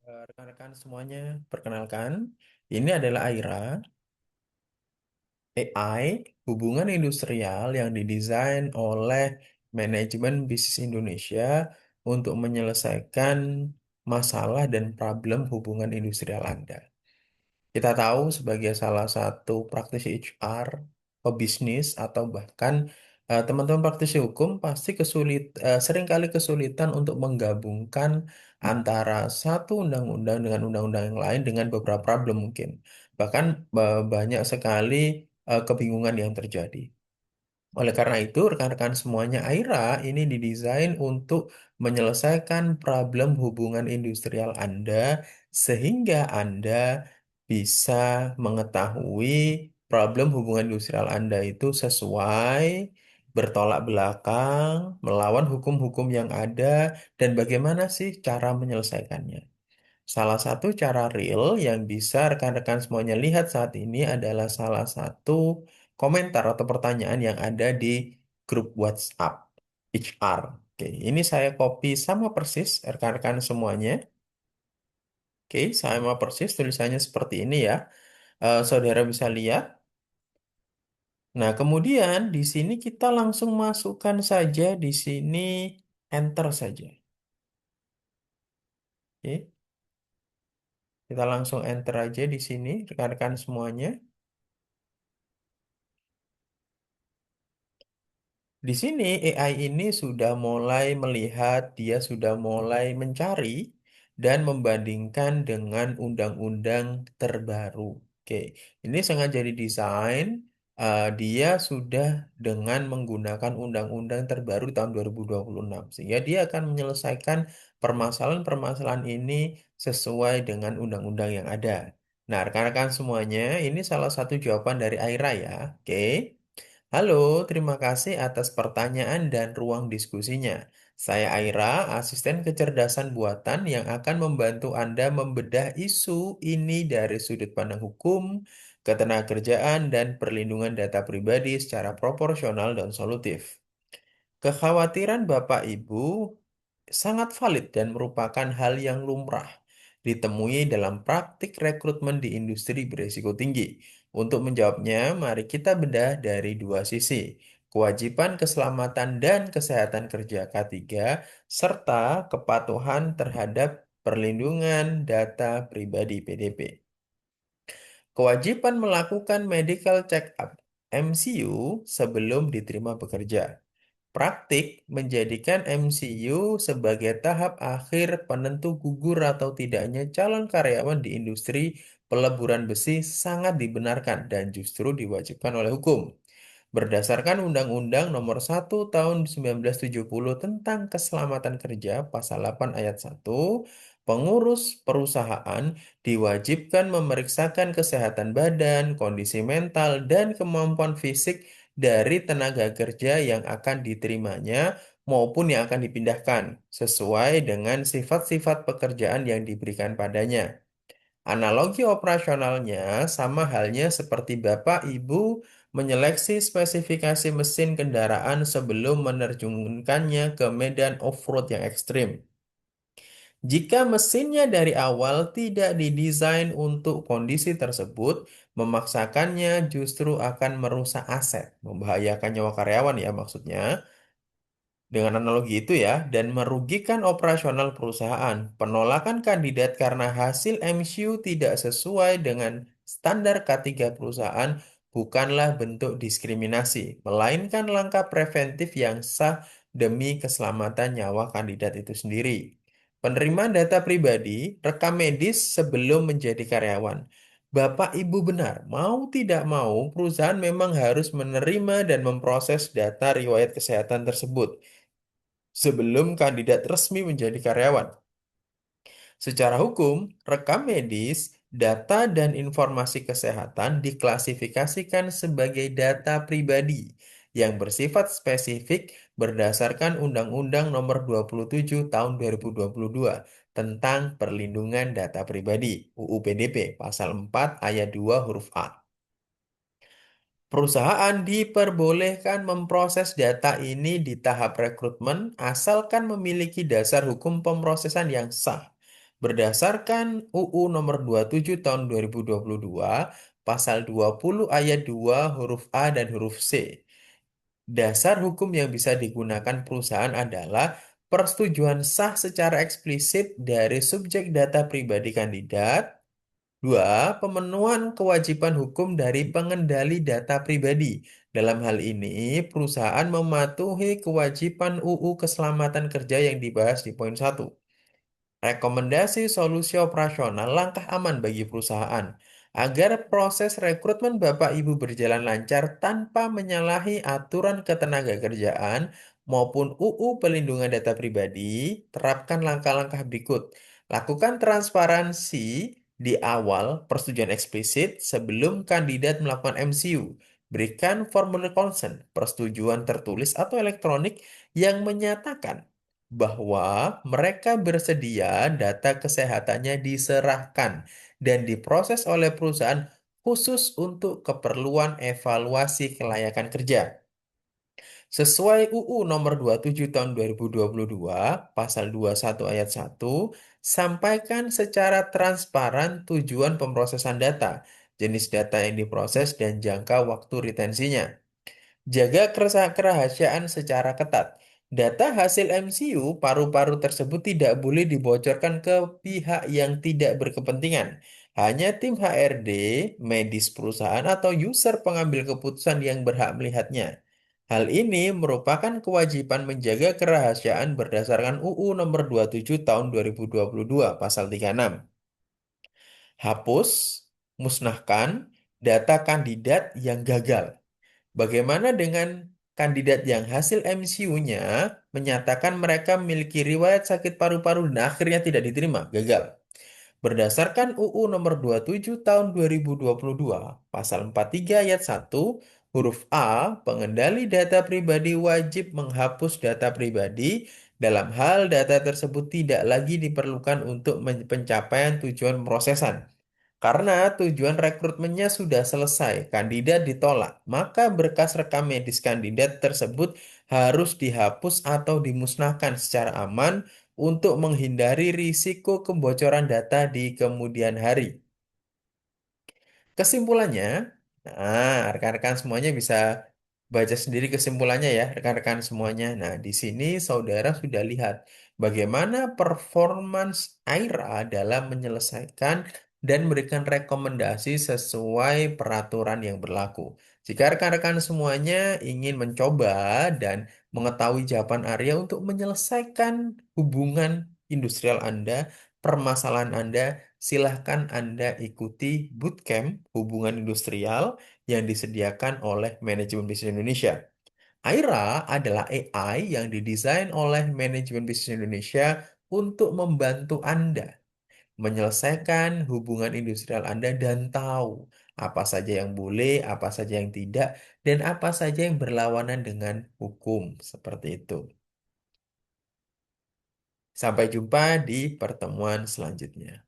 Rekan-rekan semuanya, perkenalkan, ini adalah Aira, AI, hubungan industrial yang didesain oleh Manajemen Bisnis Indonesia untuk menyelesaikan masalah dan problem hubungan industrial Anda. Kita tahu sebagai salah satu praktisi HR, pebisnis, atau bahkan teman-teman praktisi hukum pasti seringkali kesulitan untuk menggabungkan antara satu undang-undang dengan undang-undang yang lain dengan beberapa problem mungkin. Bahkan banyak sekali kebingungan yang terjadi. Oleh karena itu, rekan-rekan semuanya, Aira ini didesain untuk menyelesaikan problem hubungan industrial Anda sehingga Anda bisa mengetahui problem hubungan industrial Anda itu sesuai, bertolak belakang, melawan hukum-hukum yang ada, dan bagaimana sih cara menyelesaikannya. Salah satu cara real yang bisa rekan-rekan semuanya lihat saat ini adalah salah satu komentar atau pertanyaan yang ada di grup WhatsApp HR. Oke, ini saya copy sama persis rekan-rekan semuanya. Oke, sama persis tulisannya seperti ini ya. Saudara bisa lihat. Nah, kemudian di sini kita langsung masukkan saja di sini enter saja. Oke, kita langsung enter aja di sini rekan-rekan semuanya. Di sini AI ini sudah mulai melihat, dia sudah mulai mencari dan membandingkan dengan undang-undang terbaru. Oke, ini sengaja didesain, dia sudah dengan menggunakan undang-undang terbaru tahun 2026, sehingga dia akan menyelesaikan permasalahan-permasalahan ini sesuai dengan undang-undang yang ada. Nah, rekan-rekan semuanya, ini salah satu jawaban dari Aira ya. Oke. Halo, terima kasih atas pertanyaan dan ruang diskusinya. Saya Aira, asisten kecerdasan buatan yang akan membantu Anda membedah isu ini dari sudut pandang hukum, ketenagakerjaan, dan perlindungan data pribadi secara proporsional dan solutif. Kekhawatiran Bapak Ibu sangat valid dan merupakan hal yang lumrah ditemui dalam praktik rekrutmen di industri berisiko tinggi. Untuk menjawabnya, mari kita bedah dari dua sisi, kewajiban keselamatan dan kesehatan kerja K3, serta kepatuhan terhadap perlindungan data pribadi PDP. Kewajiban melakukan medical check-up MCU sebelum diterima bekerja. Praktik menjadikan MCU sebagai tahap akhir penentu gugur atau tidaknya calon karyawan di industri peleburan besi sangat dibenarkan dan justru diwajibkan oleh hukum. Berdasarkan Undang-Undang Nomor 1 Tahun 1970 tentang Keselamatan Kerja, Pasal 8 Ayat 1, pengurus perusahaan diwajibkan memeriksakan kesehatan badan, kondisi mental, dan kemampuan fisik dari tenaga kerja yang akan diterimanya maupun yang akan dipindahkan, sesuai dengan sifat-sifat pekerjaan yang diberikan padanya. Analogi operasionalnya sama halnya seperti Bapak Ibu menyeleksi spesifikasi mesin kendaraan sebelum menerjunkannya ke medan off-road yang ekstrim. Jika mesinnya dari awal tidak didesain untuk kondisi tersebut, memaksakannya justru akan merusak aset, membahayakan nyawa karyawan ya maksudnya. Dengan analogi itu ya, dan merugikan operasional perusahaan. Penolakan kandidat karena hasil MCU tidak sesuai dengan standar K3 perusahaan bukanlah bentuk diskriminasi, melainkan langkah preventif yang sah demi keselamatan nyawa kandidat itu sendiri. Penerimaan data pribadi, rekam medis sebelum menjadi karyawan. Bapak Ibu benar, mau tidak mau perusahaan memang harus menerima dan memproses data riwayat kesehatan tersebut sebelum kandidat resmi menjadi karyawan. Secara hukum, rekam medis, data dan informasi kesehatan diklasifikasikan sebagai data pribadi yang bersifat spesifik berdasarkan Undang-Undang Nomor 27 Tahun 2022 tentang Perlindungan Data Pribadi (UU PDP) Pasal 4 Ayat 2 huruf A. Perusahaan diperbolehkan memproses data ini di tahap rekrutmen asalkan memiliki dasar hukum pemrosesan yang sah. Berdasarkan UU Nomor 27 Tahun 2022, Pasal 20 Ayat 2 huruf A dan huruf C. Dasar hukum yang bisa digunakan perusahaan adalah persetujuan sah secara eksplisit dari subjek data pribadi kandidat. Dua, pemenuhan kewajiban hukum dari pengendali data pribadi. Dalam hal ini, perusahaan mematuhi kewajiban UU Keselamatan Kerja yang dibahas di poin 1. Rekomendasi solusi operasional langkah aman bagi perusahaan agar proses rekrutmen Bapak Ibu berjalan lancar tanpa menyalahi aturan ketenagakerjaan maupun UU Pelindungan Data Pribadi. Terapkan langkah-langkah berikut. Lakukan transparansi di awal persetujuan eksplisit sebelum kandidat melakukan MCU. Berikan formulir consent, persetujuan tertulis atau elektronik yang menyatakan bahwa mereka bersedia data kesehatannya diserahkan dan diproses oleh perusahaan khusus untuk keperluan evaluasi kelayakan kerja. Sesuai UU Nomor 27 Tahun 2022, Pasal 21 Ayat 1, sampaikan secara transparan tujuan pemrosesan data, jenis data yang diproses, dan jangka waktu retensinya. Jaga kerahasiaan secara ketat. Data hasil MCU paru-paru tersebut tidak boleh dibocorkan ke pihak yang tidak berkepentingan. Hanya tim HRD, medis perusahaan, atau user pengambil keputusan yang berhak melihatnya. Hal ini merupakan kewajiban menjaga kerahasiaan berdasarkan UU Nomor 27 Tahun 2022 Pasal 36. Hapus, musnahkan data kandidat yang gagal. Bagaimana dengan kandidat yang hasil MCU-nya menyatakan mereka memiliki riwayat sakit paru-paru dan akhirnya tidak diterima, gagal? Berdasarkan UU Nomor 27 Tahun 2022, Pasal 43 Ayat 1, huruf A, pengendali data pribadi wajib menghapus data pribadi dalam hal data tersebut tidak lagi diperlukan untuk pencapaian tujuan prosesan. Karena tujuan rekrutmennya sudah selesai, kandidat ditolak, maka berkas rekam medis kandidat tersebut harus dihapus atau dimusnahkan secara aman untuk menghindari risiko kebocoran data di kemudian hari. Kesimpulannya, nah, rekan-rekan semuanya bisa baca sendiri kesimpulannya ya, rekan-rekan semuanya. Nah, di sini saudara sudah lihat bagaimana performance Aira dalam menyelesaikan dan memberikan rekomendasi sesuai peraturan yang berlaku. Jika rekan-rekan semuanya ingin mencoba dan mengetahui jawaban Arya untuk menyelesaikan hubungan industrial Anda, permasalahan Anda, silahkan Anda ikuti bootcamp hubungan industrial yang disediakan oleh Manajemen Bisnis Indonesia. Aira adalah AI yang didesain oleh Manajemen Bisnis Indonesia untuk membantu Anda menyelesaikan hubungan industrial Anda dan tahu apa saja yang boleh, apa saja yang tidak, dan apa saja yang berlawanan dengan hukum. Seperti itu. Sampai jumpa di pertemuan selanjutnya.